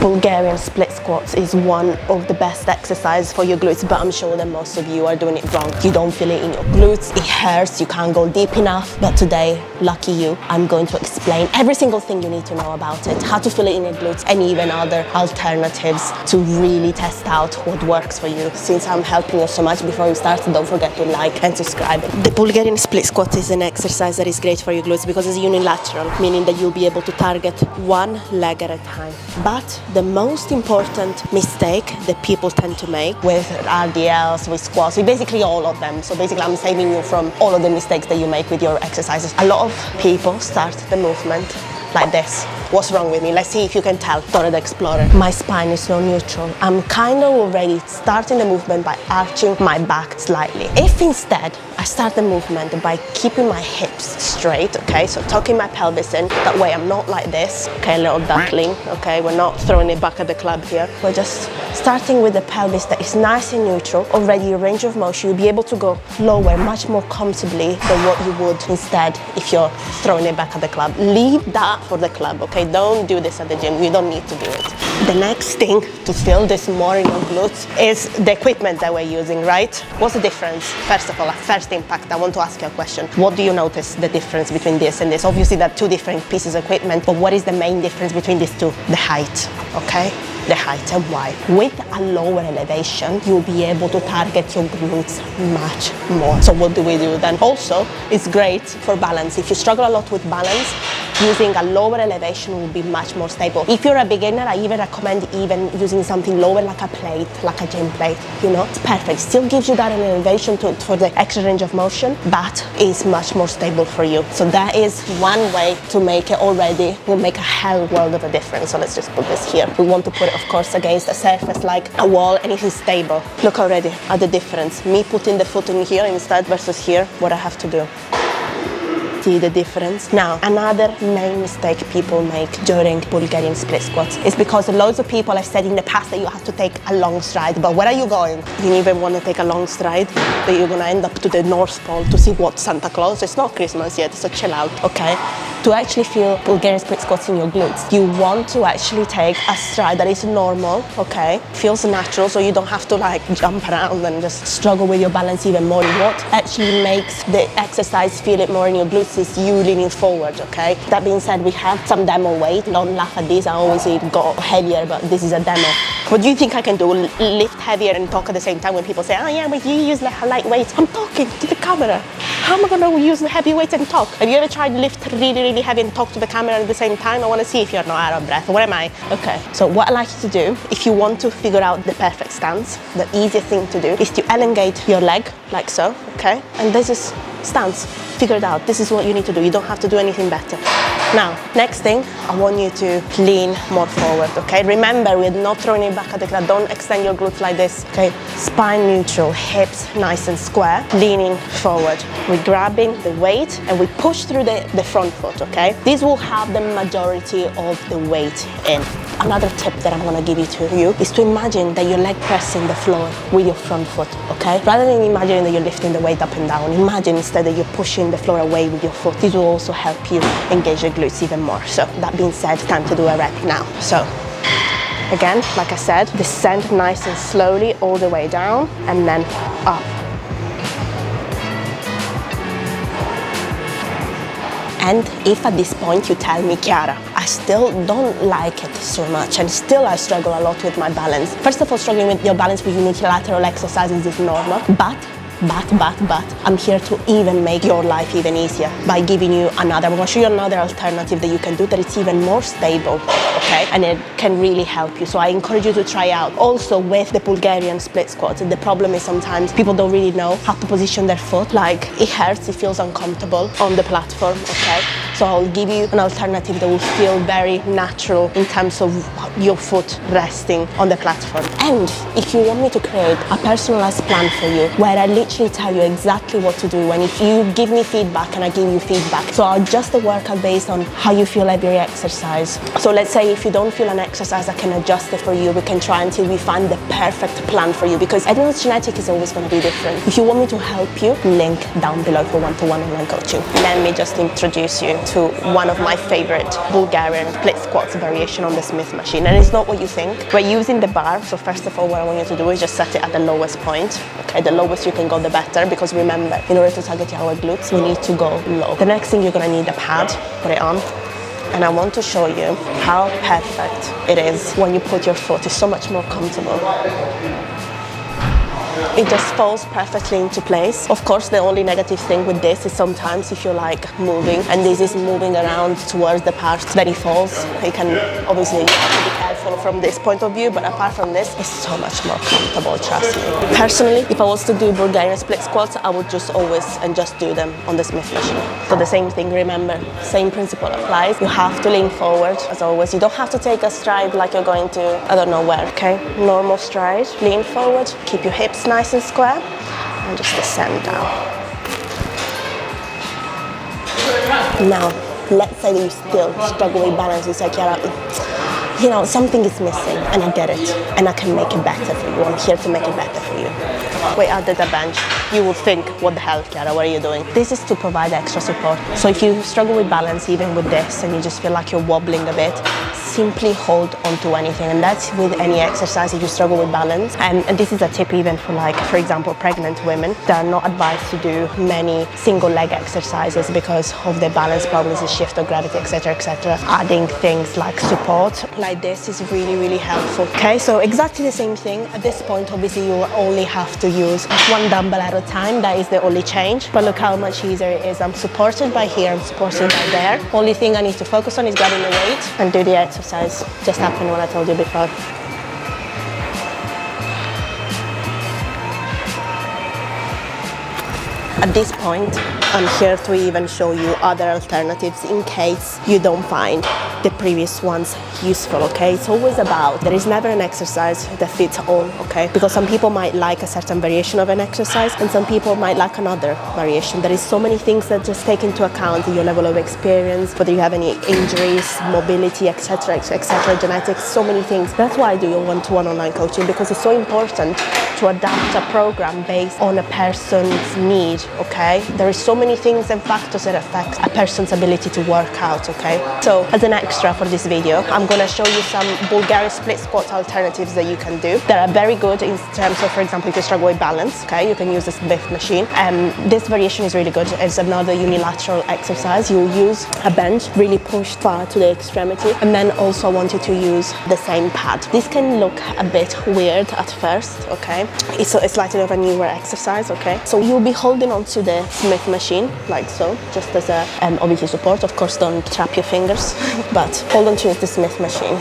Bulgarian split squats is one of the best exercises for your glutes, but I'm sure that most of you are doing it wrong. You don't feel it in your glutes, it hurts, you can't go deep enough. But today, lucky you, I'm going to explain every single thing you need to know about it, how to feel it in your glutes, and even other alternatives to really test out what works for you. Since I'm helping you so much, before you start, don't forget to like and subscribe. The Bulgarian split squat is an exercise that is great for your glutes because it's unilateral, meaning that you'll be able to target one leg at a time. But the most important mistake that people tend to make with RDLs, with squats, with basically all of them, so basically I'm saving you from all of the mistakes that you make with your exercises. A lot of people start the movement like this. What's wrong with me? Let's see if you can tell. Dora the Explorer. My spine is not neutral. I'm kind of already starting the movement by arching my back slightly. If instead I start the movement by keeping my hips straight, okay, so tucking my pelvis in, that way I'm not like this, okay, a little duckling, okay, we're not throwing it back at the club here. We're just starting with the pelvis that is nice and neutral, already a range of motion. You'll be able to go lower much more comfortably than what you would instead if you're throwing it back at the club. Leave that for the club, okay? Don't do this at the gym. You don't need to do it. The next thing to feel this more in your glutes is the equipment that we're using, right? What's the difference? First of all, at first impact, I want to ask you a question. What do you notice the difference between this and this? Obviously, there are two different pieces of equipment, but what is the main difference between these two? The height, okay? The height and why. With a lower elevation, you'll be able to target your glutes much more. So what do we do then? Also, it's great for balance. If you struggle a lot with balance, using a lower elevation will be much more stable. If you're a beginner, I even recommend even using something lower like a plate, like a gym plate, you know? It's perfect. Still gives you that elevation for the extra range of motion, but is much more stable for you. So that is one way to make it already, will make a hell world of a difference. So let's just put this here. We want to put it, of course, against a surface like a wall, and it is stable. Look already at the difference. Me putting the foot in here instead versus here, what I have to do. See the difference? Now, another main mistake people make during Bulgarian split squats is because loads of people have said in the past that you have to take a long stride, but where are you going? You don't even want to take a long stride, but you're gonna end up to the North Pole to see what? Santa Claus? It's not Christmas yet, so chill out, okay? To actually feel Bulgarian split squats in your glutes, you want to actually take a stride that is normal, okay? Feels natural, so you don't have to like jump around and just struggle with your balance even more. What actually makes the exercise feel it more in your glutes is you leaning forward, okay? That being said, we have some demo weight. Don't laugh at this. I always go heavier, but this is a demo. What do you think I can do? Lift heavier and talk at the same time when people say, oh yeah, but you use lightweight. I'm talking to the camera. How am I gonna use the heavy weight and talk? Have you ever tried to lift really heavy and talk to the camera at the same time? I wanna see if you're not out of breath. Where am I? Okay, so what I like you to do, if you want to figure out the perfect stance, the easiest thing to do is to elongate your leg like so, okay? And this is stance. Figure it out. This is what you need to do. You don't have to do anything better. Now, next thing, I want you to lean more forward, okay? Remember, we're not throwing it back at the ground. Don't extend your glutes like this, okay? Spine neutral, hips nice and square, leaning forward. We're grabbing the weight and we push through the front foot, okay? This will have the majority of the weight in. Another tip that I'm gonna give to you is to imagine that your leg pressing the floor with your front foot, okay? Rather than imagining that you're lifting the weight up and down, imagine instead that you're pushing the floor away with your foot. This will also help you engage your glutes even more. So that being said, time to do a rep now. So again, like I said, descend nice and slowly all the way down and then up. And if at this point you tell me, Chiara, I still don't like it so much and still I struggle a lot with my balance. First of all, struggling with your balance with unilateral exercises is normal, but I'm here to even make your life even easier by giving you I'm gonna show you another alternative that you can do that it's even more stable, okay? And it can really help you. So I encourage you to try out. Also with the Bulgarian split squats, the problem is sometimes people don't really know how to position their foot. Like it hurts, it feels uncomfortable on the platform, okay? So I'll give you an alternative that will feel very natural in terms of your foot resting on the platform. And if you want me to create a personalized plan for you where literally tell you exactly what to do when if you give me feedback and I give you feedback. So I'll adjust the workout based on how you feel every exercise. So let's say if you don't feel an exercise, I can adjust it for you. We can try until we find the perfect plan for you, because everyone's genetic is always going to be different. If you want me to help you, link down below for one-to-one online coaching. Let me just introduce you to one of my favorite Bulgarian split squats variation on the Smith machine. And it's not what you think. We're using the bar. So first of all, what I want you to do is just set it at the lowest point. Okay, the lowest you can go, the better, because remember, in order to target our glutes, we need to go low. The next thing, you're going to need a pad. Put it on. And I want to show you how perfect it is when you put your foot. It's so much more comfortable. It just falls perfectly into place. Of course, the only negative thing with this is sometimes if you're like moving and this is moving around towards the part that it falls, it can obviously, you have to be careful from this point of view, but apart from this, it's so much more comfortable, trust me. Personally, if I was to do Bulgarian split squats, I would just always just do them on the Smith machine. So the same thing, remember, same principle applies. You have to lean forward as always. You don't have to take a stride like you're going to, I don't know where, okay? Normal stride, lean forward, keep your hips nice and square, and just descend down. Now, let's say that you still struggle with balance. You say, Chiara, you know, something is missing, and I get it, and I can make it better for you. I'm here to make it better for you. We added a bench. You will think, what the hell, Chiara, what are you doing? This is to provide extra support. So if you struggle with balance, even with this, and you just feel like you're wobbling a bit, simply hold onto anything, and that's with any exercise if you struggle with balance. And this is a tip even for, like, for example, pregnant women. They are not advised to do many single leg exercises because of their balance problems, the shift of gravity, etc., etc. Adding things like support like this is really, really helpful. Okay, so exactly the same thing. At this point, obviously, you will only have to use one dumbbell at a time. That is the only change. But look how much easier it is. I'm supported by here, I'm supported by there. Only thing I need to focus on is grabbing the weight and do the exercise. Just happened what I told you before. At this point, I'm here to even show you other alternatives in case you don't find the previous ones useful, okay? It's always about, there is never an exercise that fits all, okay? Because some people might like a certain variation of an exercise and some people might like another variation. There is so many things that just take into account your level of experience, whether you have any injuries, mobility, etc., etc., genetics, so many things. That's why I do your one-to-one online coaching, because it's so important to adapt a program based on a person's need, okay? There is so many things and factors that affect a person's ability to work out, okay? So as an extra for this video, I'm gonna show you some Bulgarian split squat alternatives that you can do that are very good in terms of, for example, if you struggle with balance, okay? You can use the Smith machine. This variation is really good. It's another unilateral exercise. You'll use a bench, really pushed far to the extremity, and then also I want you to use the same pad. This can look a bit weird at first, okay? It's slightly of a newer exercise, okay? So you'll be holding onto the Smith machine, like so, just as a obviously support. Of course, don't trap your fingers, but hold on to the Smith machine,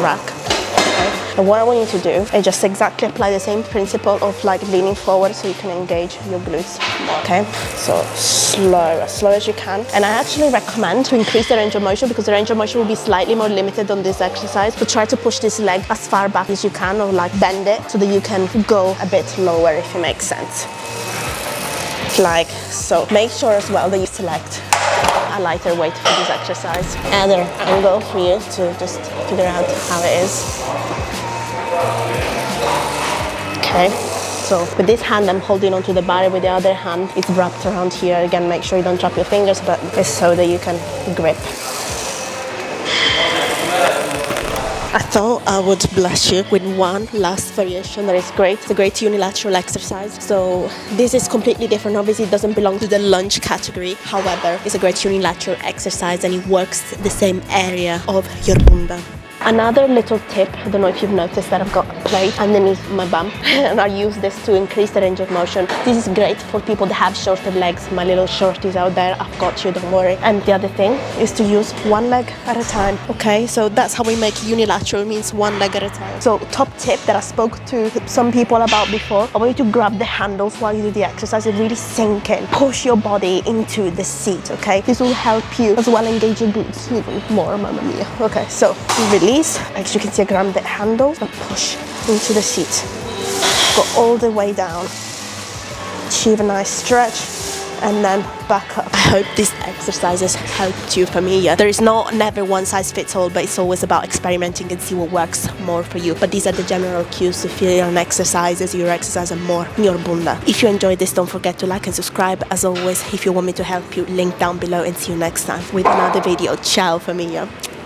rack. Okay. And what I want you to do is just exactly apply the same principle of like leaning forward so you can engage your glutes more, okay? So slow, as slow as you can. And I actually recommend to increase the range of motion because the range of motion will be slightly more limited on this exercise. But try to push this leg as far back as you can, or like bend it so that you can go a bit lower, if it makes sense. Like so. Make sure as well that you select a lighter weight for this exercise. Another angle for you to just figure out how it is. Okay, so with this hand I'm holding onto the bar, with the other hand it's wrapped around here. Again, make sure you don't drop your fingers, but it's so that you can grip. I thought I would bless you with one last variation that is great. It's a great unilateral exercise. So this is completely different. Obviously it doesn't belong to the lunge category. However, it's a great unilateral exercise and it works the same area of your bunda. Another little tip, I don't know if you've noticed that I've got a plate underneath my bum and I use this to increase the range of motion. This is great for people that have shorter legs. My little shorties out there, I've got you, don't worry. And the other thing is to use one leg at a time, okay? So that's how we make unilateral, means one leg at a time. So top tip that I spoke to some people about before, I want you to grab the handles while you do the exercise and really sink in. Push your body into the seat, okay? This will help you as well engage your glutes even more, mamma mia. Okay, so release. As you can see, I grab the handles and push into the seat. Go all the way down. achieve a nice stretch, and then back up. I hope these exercises helped you, familia. There is never one size fits all, but it's always about experimenting and see what works more for you. But these are the general cues to feel your exercises more in your bunda. If you enjoyed this, don't forget to like and subscribe. As always, if you want me to help you, link down below, and see you next time with another video. Ciao, familia.